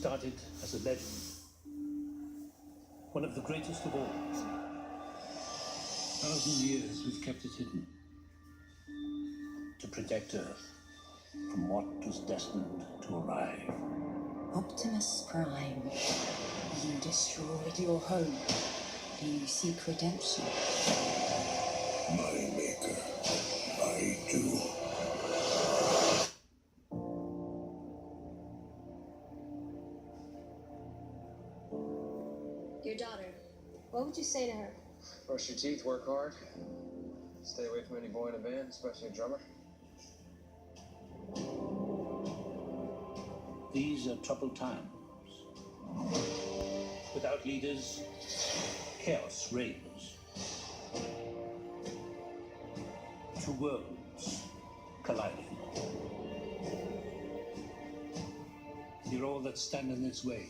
started as a legend, one of the greatest of all. 1,000 years we've kept it hidden to protect Earth from what was destined to arrive. Optimus Prime, you destroyed your home. Do you seek redemption? My maker, I do. Your daughter, what would you say to her? Brush your teeth, work hard. Stay away from any boy in a band, especially a drummer. These are troubled times. Without leaders, chaos reigns. Two worlds colliding. You're all that stand in its way.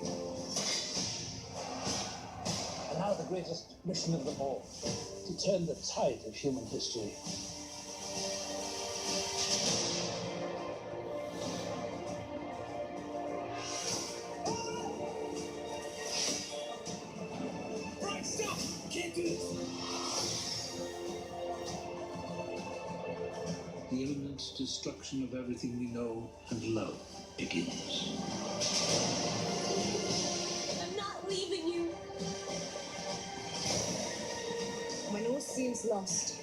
And now the greatest mission of them all, to turn the tide of human history. Right, stop! Can't do this! The imminent destruction of everything we know and love begins. I'm not leaving you. When all seems lost,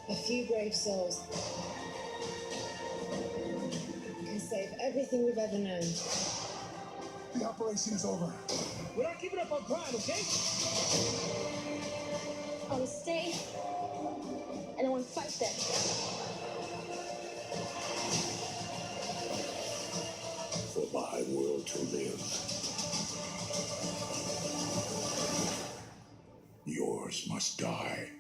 a few brave souls can save everything we've ever known. The operation is over. We're not giving up on Prime, okay? I want to stay, and I want to fight them. For my world to live, yours must die.